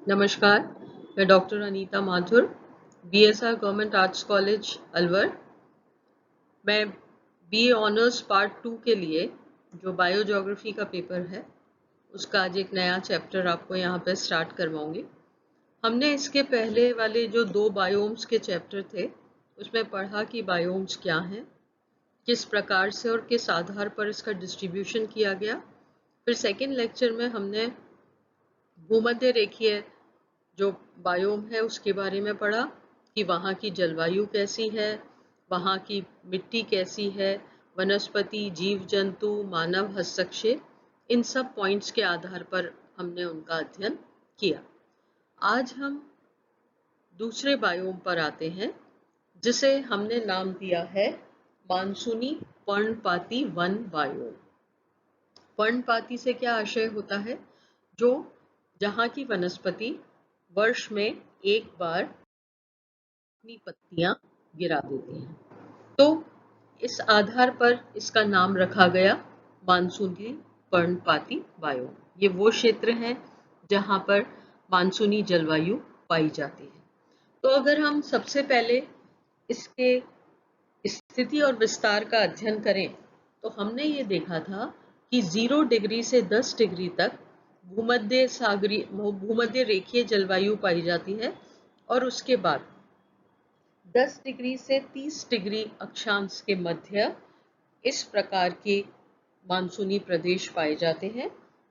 नमस्कार, मैं doctor Anita Mathur, BSR government arts college Alwar. मैं बीए ऑनर्स पार्ट 2 के लिए जो बायोज्योग्राफी का पेपर है उसका आज एक नया चैप्टर आपको यहाँ पे स्टार्ट करवाऊंगी। हमने इसके पहले वाले जो 2 बायोम्स के चैप्टर थे उसमें पढ़ा कि बायोम्स क्या हैं, किस प्रकार से और किस आधार पर इसका डिस्ट्रीब्यूशन किया गया। फिर सेकेंड लेक्चर में हमने भूमध्य रेखीय जो बायोम है उसके बारे में पढ़ा कि वहाँ की जलवायु कैसी है, वहाँ की मिट्टी कैसी है, वनस्पति, जीव जंतु, मानव हस्तक्षेप, इन सब पॉइंट्स के आधार पर हमने उनका अध्ययन किया। आज हम दूसरे बायोम पर आते हैं जिसे हमने नाम दिया है मानसूनी पर्णपाती वन बायोम। पर्णपाती से क्या आशय होता है? जो जहाँ की वनस्पति वर्ष में एक बार अपनी पत्तियां गिरा देती हैं, तो इस आधार पर इसका नाम रखा गया मानसूनी पर्णपाती बायोम। ये वो क्षेत्र है जहाँ पर मानसूनी जलवायु पाई जाती है। तो अगर हम सबसे पहले इसके स्थिति और विस्तार का अध्ययन करें तो हमने ये देखा था कि 0 डिग्री से 10 डिग्री तक भूमध्य रेखीय जलवायु पाई जाती है और उसके बाद 10 डिग्री से 30 डिग्री अक्षांश के मध्य इस प्रकार के मानसूनी प्रदेश पाए जाते हैं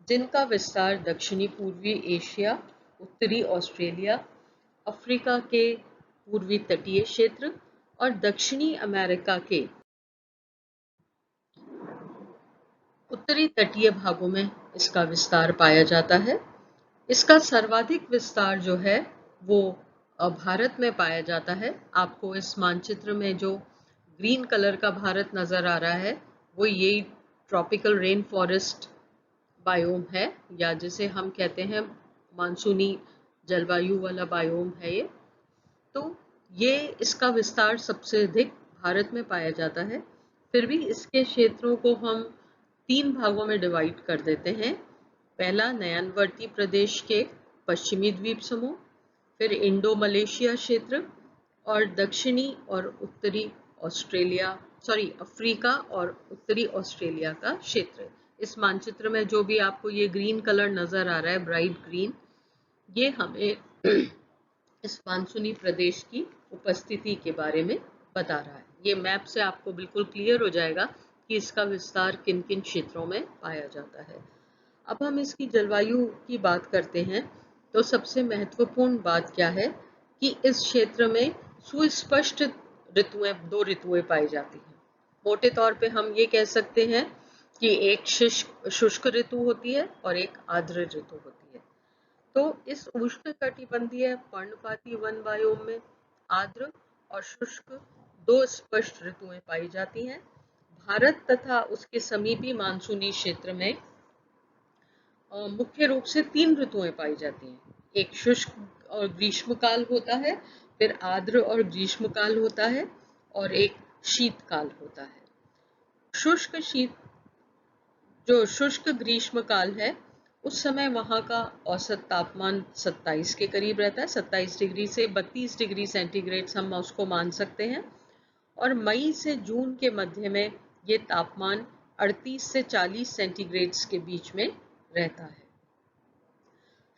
जिनका विस्तार दक्षिणी पूर्वी एशिया, उत्तरी ऑस्ट्रेलिया, अफ्रीका के पूर्वी तटीय क्षेत्र और दक्षिणी अमेरिका के उत्तरी तटीय भागों में इसका विस्तार पाया जाता है। इसका सर्वाधिक विस्तार जो है वो भारत में पाया जाता है। आपको इस मानचित्र में जो ग्रीन कलर का भारत नजर आ रहा है वो ये ट्रॉपिकल रेन फॉरेस्ट बायोम है, या जिसे हम कहते हैं मानसूनी जलवायु वाला बायोम है ये। तो ये इसका विस्तार सबसे अधिक भारत में पाया जाता है। फिर भी इसके क्षेत्रों को हम 3 भागों में डिवाइड कर देते हैं। पहला नयनवर्ती प्रदेश के पश्चिमी द्वीप समूह, फिर इंडो मलेशिया क्षेत्र और दक्षिणी और उत्तरी अफ्रीका और उत्तरी ऑस्ट्रेलिया का क्षेत्र। इस मानचित्र में जो भी आपको ये ग्रीन कलर नजर आ रहा है, ब्राइट ग्रीन, ये हमें इस मानसूनी प्रदेश की उपस्थिति के बारे में बता रहा है। ये मैप से आपको बिल्कुल क्लियर हो जाएगा कि इसका विस्तार किन किन क्षेत्रों में पाया जाता है। अब हम इसकी जलवायु की बात करते हैं तो सबसे महत्वपूर्ण बात क्या है कि इस क्षेत्र में सुस्पष्ट दो ऋतुएं पाई जाती हैं। मोटे तौर पे हम ये कह सकते हैं कि एक शुष्क ऋतु होती है और एक आर्द्र ऋतु होती है। तो इस उष्णकटिबंधीय पर्णपाती वन बायोम में आर्द्र और शुष्क 2 स्पष्ट ऋतुएं पाई जाती हैं। भारत तथा उसके समीपी मानसूनी क्षेत्र में मुख्य रूप से 3 ऋतुएं पाई जाती हैं। एक शुष्क और ग्रीष्मकाल होता है, फिर आर्द्र और ग्रीष्मकाल होता है और एक शीतकाल होता है। शुष्क ग्रीष्मकाल है उस समय वहाँ का औसत तापमान 27 के करीब रहता है। 27 डिग्री से 32 डिग्री सेंटीग्रेड हम उसको मान सकते हैं। और मई से जून के मध्य में ये तापमान 38 से 40 सेंटीग्रेड के बीच में रहता है।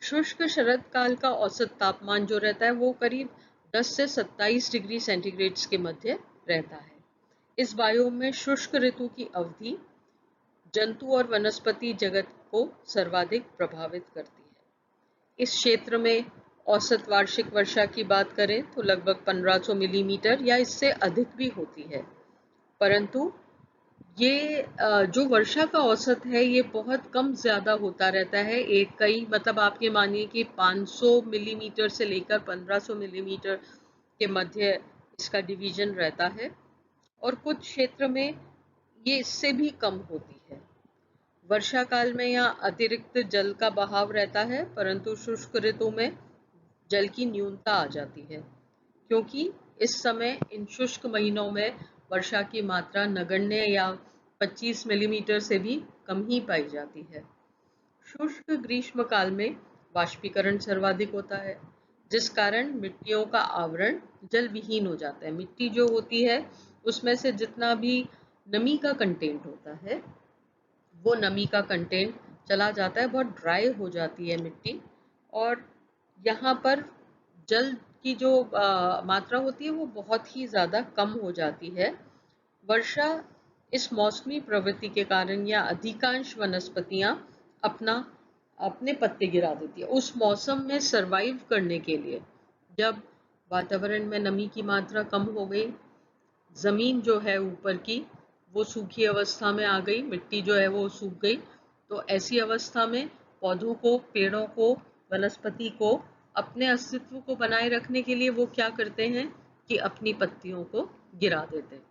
शुष्क शरद काल का औसत तापमान जो रहता है वो करीब 10 से 27 डिग्री सेंटीग्रेड के मध्य रहता है। इस बायोम में शुष्क ऋतु की अवधि जंतु और वनस्पति जगत को सर्वाधिक प्रभावित करती है। इस क्षेत्र में औसत वार्षिक वर्षा की बात करें तो लगभग 1500 मिलीमीटर या इससे अधिक भी होती है, परंतु ये जो वर्षा का औसत है ये बहुत कम ज्यादा होता रहता है। मतलब आप ये मानिए कि 500 मिलीमीटर से लेकर 1500 मिलीमीटर के मध्य इसका डिवीजन रहता है और कुछ क्षेत्र में ये इससे भी कम होती है। वर्षा काल में यहाँ अतिरिक्त जल का बहाव रहता है, परंतु शुष्क ऋतु में जल की न्यूनता आ जाती है क्योंकि इस समय इन शुष्क महीनों में वर्षा की मात्रा नगण्य या 25 मिलीमीटर से भी कम ही पाई जाती है। शुष्क ग्रीष्म काल में वाष्पीकरण सर्वाधिक होता है, जिस कारण मिट्टियों का आवरण जल विहीन हो जाता है। मिट्टी जो होती है उसमें से जितना भी नमी का कंटेंट होता है वो नमी का कंटेंट चला जाता है, बहुत ड्राई हो जाती है मिट्टी, और यहाँ पर जल की जो मात्रा होती है वो बहुत ही ज़्यादा कम हो जाती है। वर्षा इस मौसमी प्रवृत्ति के कारण या अधिकांश वनस्पतियां अपना अपने पत्ते गिरा देती है। उस मौसम में सरवाइव करने के लिए जब वातावरण में नमी की मात्रा कम हो गई, जमीन जो है ऊपर की वो सूखी अवस्था में आ गई, मिट्टी जो है वो सूख गई, तो ऐसी अवस्था में पौधों को, पेड़ों को, वनस्पति को अपने अस्तित्व को बनाए रखने के लिए वो क्या करते हैं कि अपनी पत्तियों को गिरा देते हैं।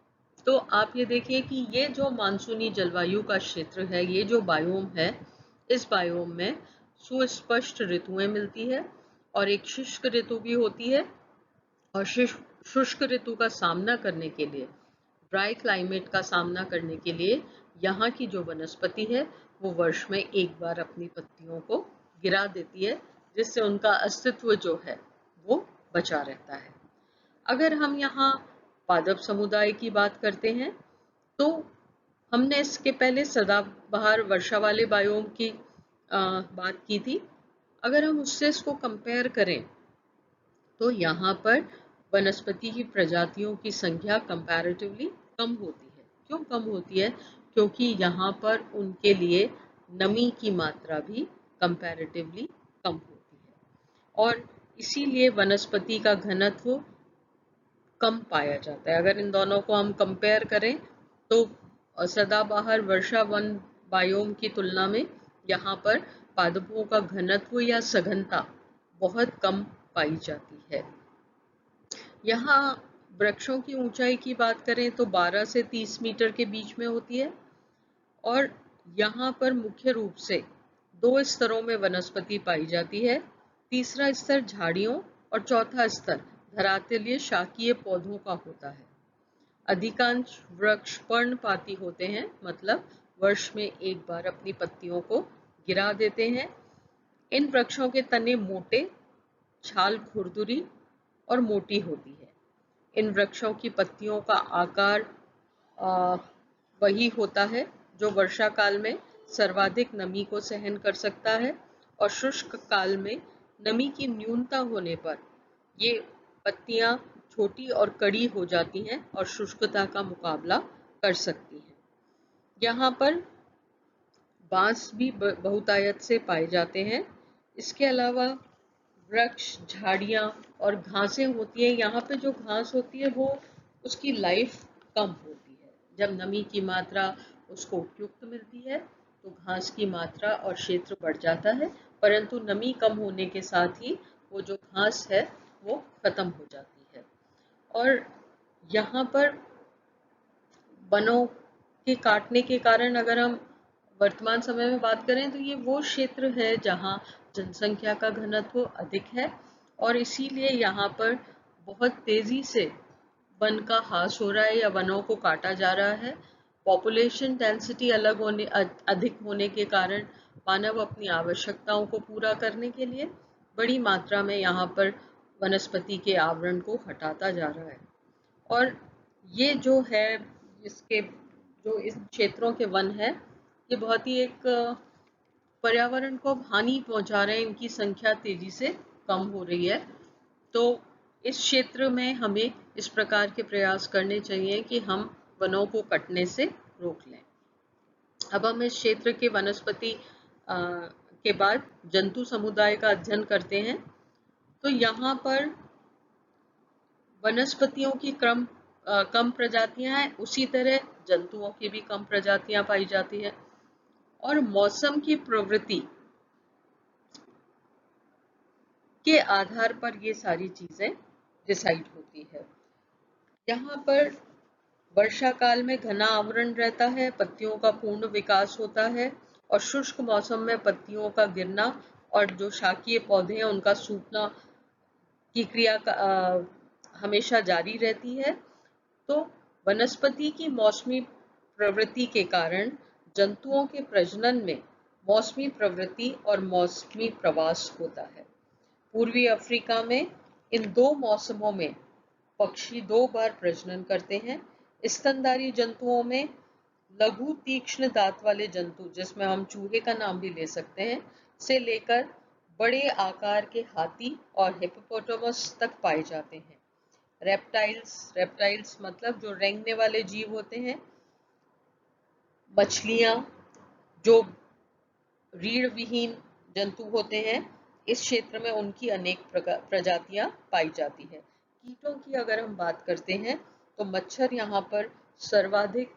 तो आप ये देखिए कि ये जो मानसूनी जलवायु का क्षेत्र है, ये जो बायोम है, इस बायोम में सुस्पष्ट ऋतुएं मिलती है और एक शुष्क ऋतु भी होती है। और शुष्क ऋतु का सामना करने के लिए, ड्राई क्लाइमेट का सामना करने के लिए यहाँ की जो वनस्पति है वो वर्ष में एक बार अपनी पत्तियों को गिरा देती है, जिससे उनका अस्तित्व जो है वो बचा रहता है। अगर हम यहाँ पादप समुदाय की बात करते हैं तो हमने इसके पहले सदाबहार वर्षा वाले बायोम की बात की थी। अगर हम उससे इसको कंपेयर करें तो यहाँ पर वनस्पति की प्रजातियों की संख्या कंपैरेटिवली कम होती है। क्यों कम होती है? क्योंकि यहाँ पर उनके लिए नमी की मात्रा भी कंपैरेटिवली कम होती है और इसीलिए वनस्पति का घनत्व कम पाया जाता है। अगर इन दोनों को हम कंपेयर करें तो सदाबहार वर्षा वन बायोम की तुलना में यहाँ पर पादपों का घनत्व या सघनता बहुत कम पाई जाती है। यहाँ वृक्षों की ऊंचाई की बात करें तो 12 से 30 मीटर के बीच में होती है और यहाँ पर मुख्य रूप से 2 स्तरों में वनस्पति पाई जाती है। तीसरा स्तर झाड़ियों और चौथा स्तर धरातलीय शाकीय पौधों का होता है। अधिकांश वृक्ष पर्णपाती होते हैं, मतलब वर्ष में एक बार अपनी पत्तियों को गिरा देते हैं। इन वृक्षों के तने मोटे, छाल खुरदुरी और मोटी होती है। इन वृक्षों की पत्तियों का आकार वही होता है जो वर्षा काल में सर्वाधिक नमी को सहन कर सकता है और शुष्क काल में नमी की न्यूनता होने पर ये पत्तियां छोटी और कड़ी हो जाती हैं और शुष्कता का मुकाबला कर सकती हैं। यहाँ पर बांस भी बहुतायत से पाए जाते हैं। इसके अलावा वृक्ष, झाड़ियाँ और घासें होती है। यहाँ पे जो घास होती है वो उसकी लाइफ कम होती है। जब नमी की मात्रा उसको उपयुक्त मिलती है तो घास की मात्रा और क्षेत्र बढ़ जाता है, परंतु नमी कम होने के साथ ही वो जो घास है वो खत्म हो जाती है। और यहाँ पर वनों के काटने के कारण अगर हम वर्तमान समय में बात करें तो ये वो क्षेत्र है जहाँ जनसंख्या का घनत्व अधिक है और इसीलिए यहाँ पर बहुत तेजी से वन का ह्रास हो रहा है या वनों को काटा जा रहा है। पॉपुलेशन डेंसिटी अधिक होने के कारण मानव अपनी आवश्यकताओं को पूरा करने के लिए बड़ी मात्रा में यहाँ पर वनस्पति के आवरण को हटाता जा रहा है। और ये जो है इसके जो इस क्षेत्रों के वन है ये बहुत ही एक पर्यावरण को हानि पहुंचा रहे हैं। इनकी संख्या तेजी से कम हो रही है, तो इस क्षेत्र में हमें इस प्रकार के प्रयास करने चाहिए कि हम वनों को कटने से रोक लें। अब हम इस क्षेत्र के वनस्पति के बाद जंतु समुदाय का अध्ययन करते हैं। तो यहाँ पर वनस्पतियों की कम प्रजातियां हैं, उसी तरह जंतुओं की भी कम प्रजातियां पाई जाती है और मौसम की प्रवृत्ति के आधार पर ये सारी चीजें डिसाइड होती है। यहाँ पर वर्षा काल में घना आवरण रहता है, पत्तियों का पूर्ण विकास होता है और शुष्क मौसम में पत्तियों का गिरना और जो शाकीय पौधे हैं उनका सूखना की क्रिया हमेशा जारी रहती है। तो वनस्पति की मौसमी प्रवृत्ति के कारण जंतुओं के प्रजनन में मौसमी प्रवृत्ति और मौसमी प्रवास होता है। पूर्वी अफ्रीका में इन दो मौसमों में पक्षी 2 बार प्रजनन करते हैं। स्तनधारी जंतुओं में लघु तीक्ष्ण दांत वाले जंतु, जिसमें हम चूहे का नाम भी ले सकते हैं, से लेकर बड़े आकार के हाथी और हिप्पोपोटामस तक पाए जाते हैं। रेप्टाइल्स मतलब जो रेंगने वाले जीव होते हैं। मछलियां जो रीढ़ विहीन जंतु होते हैं, इस क्षेत्र में उनकी अनेक प्रजातियां पाई जाती है। कीटों की अगर हम बात करते हैं तो मच्छर यहाँ पर सर्वाधिक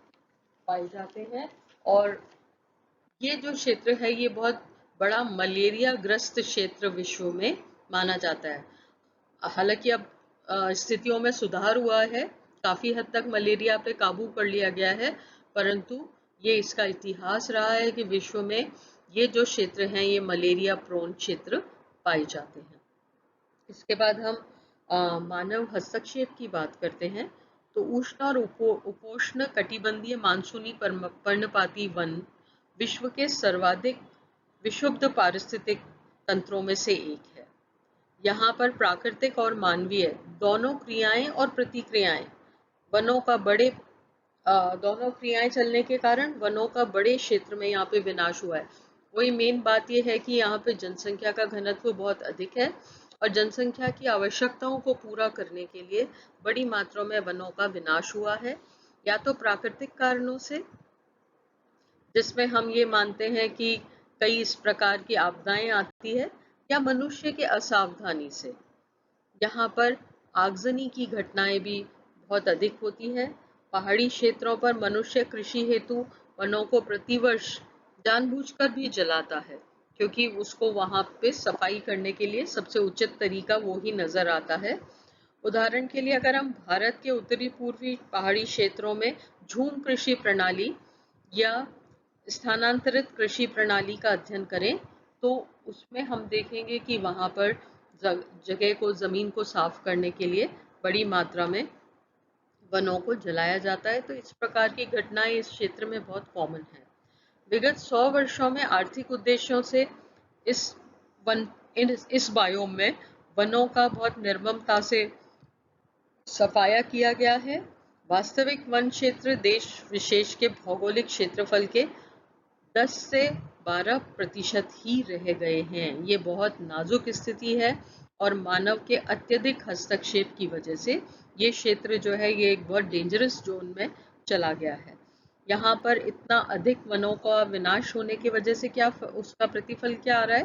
पाए जाते हैं और ये जो क्षेत्र है ये बहुत बड़ा मलेरिया ग्रस्त क्षेत्र विश्व में माना जाता है। हालांकि अब स्थितियों में सुधार हुआ है, काफी हद तक मलेरिया पे काबू कर लिया गया है, परंतु ये इसका इतिहास रहा है कि विश्व में ये जो क्षेत्र हैं ये मलेरिया प्रोन क्षेत्र पाए जाते हैं। इसके बाद हम मानव हस्तक्षेप की बात करते हैं तो उष्ण और उपोष्ण कटिबंधीय मानसूनी पर्णपाती वन विश्व के सर्वाधिक विशुद्ध पारिस्थितिक तंत्रों में से एक है। यहाँ पर प्राकृतिक और मानवीय दोनों क्रियाएं और प्रतिक्रियाएं वनों का बड़े दोनों क्रियाएं चलने के कारण वनों का बड़े क्षेत्र में यहाँ पे विनाश हुआ है। वही मेन बात यह है कि यहाँ पे जनसंख्या का घनत्व बहुत अधिक है और जनसंख्या की आवश्यकताओं को पूरा करने के लिए बड़ी मात्रा में वनों का विनाश हुआ है, या तो प्राकृतिक कारणों से, जिसमें हम ये मानते हैं कि कई इस प्रकार की आपदाएं आती है, या मनुष्य के असावधानी से। यहाँ पर आगजनी की घटनाएं भी बहुत अधिक होती हैं। पहाड़ी क्षेत्रों पर मनुष्य कृषि हेतु वनों को प्रतिवर्ष जानबूझकर भी जलाता है, क्योंकि उसको वहां पे सफाई करने के लिए सबसे उचित तरीका वो ही नजर आता है। उदाहरण के लिए अगर हम भारत के उत्तरी पूर्वी पहाड़ी क्षेत्रों में झूम कृषि प्रणाली या स्थानांतरित कृषि प्रणाली का अध्ययन करें तो उसमें हम देखेंगे कि वहां पर जगह को, जमीन को साफ करने के लिए बड़ी मात्रा में वनों को जलाया जाता है। तो इस प्रकार की घटनाएं इस क्षेत्र में बहुत कॉमन है। विगत 100 वर्षों में आर्थिक उद्देश्यों से इस बायोम में वनों का बहुत निर्ममता से सफाया किया गया है। वास्तविक वन क्षेत्र देश विशेष के भौगोलिक क्षेत्रफल के 10 से 12% ही रह गए हैं। ये बहुत नाजुक स्थिति है और मानव के अत्यधिक हस्तक्षेप की वजह से ये क्षेत्र जो है ये एक बहुत डेंजरस जोन में चला गया है। यहाँ पर इतना अधिक वनों का विनाश होने की वजह से क्या उसका प्रतिफल क्या आ रहा है?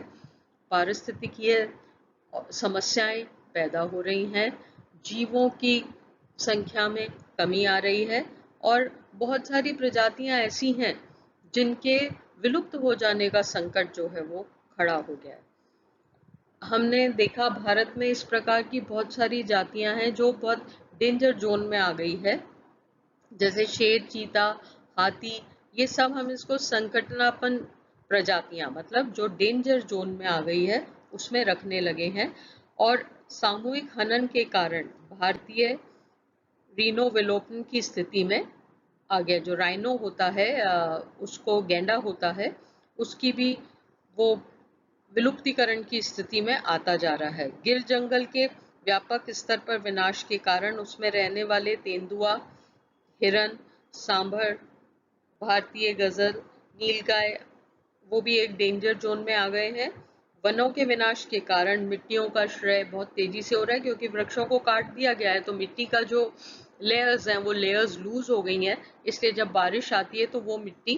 पारिस्थितिकीय समस्याएं पैदा हो रही हैं, जीवों की संख्या में कमी आ रही है और बहुत सारी प्रजातियां ऐसी हैं जिनके विलुप्त हो जाने का संकट जो है वो खड़ा हो गया है। हमने देखा भारत में इस प्रकार की बहुत सारी जातियां हैं जो बहुत डेंजर जोन में आ गई है, जैसे शेर, चीता, हाथी, ये सब हम इसको संकटनापन्न प्रजातियां, मतलब जो डेंजर जोन में आ गई है उसमें रखने लगे हैं। और सामूहिक हनन के कारण भारतीय रीनो विलोपन की स्थिति में आ गया। जो राइनो होता है उसको गैंडा होता है, उसकी भी वो विलुप्तीकरण की स्थिति में आता जा रहा है। गिर जंगल के व्यापक स्तर पर विनाश के कारण उसमें रहने वाले तेंदुआ, हिरन, सांभर, भारतीय गजल, नीलगाय, वो भी एक डेंजर जोन में आ गए हैं। वनों के विनाश के कारण मिट्टियों का क्षय बहुत तेजी से हो रहा है, क्योंकि वृक्षों को काट दिया गया है तो मिट्टी का जो लेयर्स हैं वो लेयर्स लूज हो गई हैं, इसलिए जब बारिश आती है तो वो मिट्टी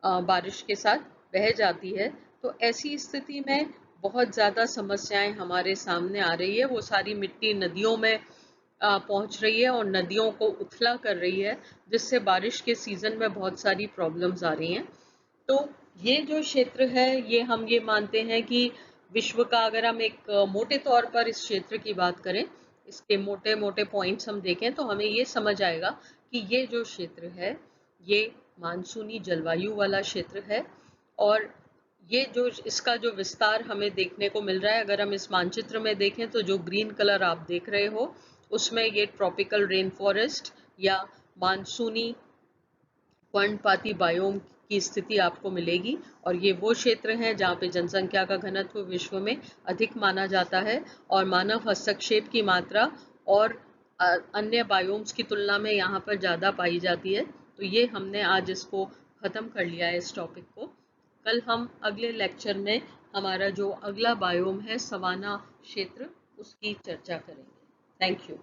बारिश के साथ बह जाती है। तो ऐसी स्थिति में बहुत ज़्यादा समस्याएं हमारे सामने आ रही है। वो सारी मिट्टी नदियों में पहुंच रही है और नदियों को उथला कर रही है, जिससे बारिश के सीजन में बहुत सारी प्रॉब्लम्स आ रही हैं। तो ये जो क्षेत्र है ये हम ये मानते हैं कि विश्व का, अगर हम एक मोटे तौर पर इस क्षेत्र की बात करें, इसके मोटे मोटे पॉइंट्स हम देखें तो हमें ये समझ आएगा कि ये जो क्षेत्र है ये मानसूनी जलवायु वाला क्षेत्र है। और ये जो इसका जो विस्तार हमें देखने को मिल रहा है, अगर हम इस मानचित्र में देखें तो जो ग्रीन कलर आप देख रहे हो उसमें ये ट्रॉपिकल रेन फॉरेस्ट या मानसूनी पर्णपाती बायोम की स्थिति आपको मिलेगी। और ये वो क्षेत्र हैं जहाँ पे जनसंख्या का घनत्व विश्व में अधिक माना जाता है और मानव हस्तक्षेप की मात्रा और अन्य बायोम्स की तुलना में यहाँ पर ज़्यादा पाई जाती है। तो ये हमने आज इसको ख़त्म कर लिया है इस टॉपिक को। कल हम अगले लेक्चर में हमारा जो अगला बायोम है सवाना क्षेत्र, उसकी चर्चा करेंगे। Thank you.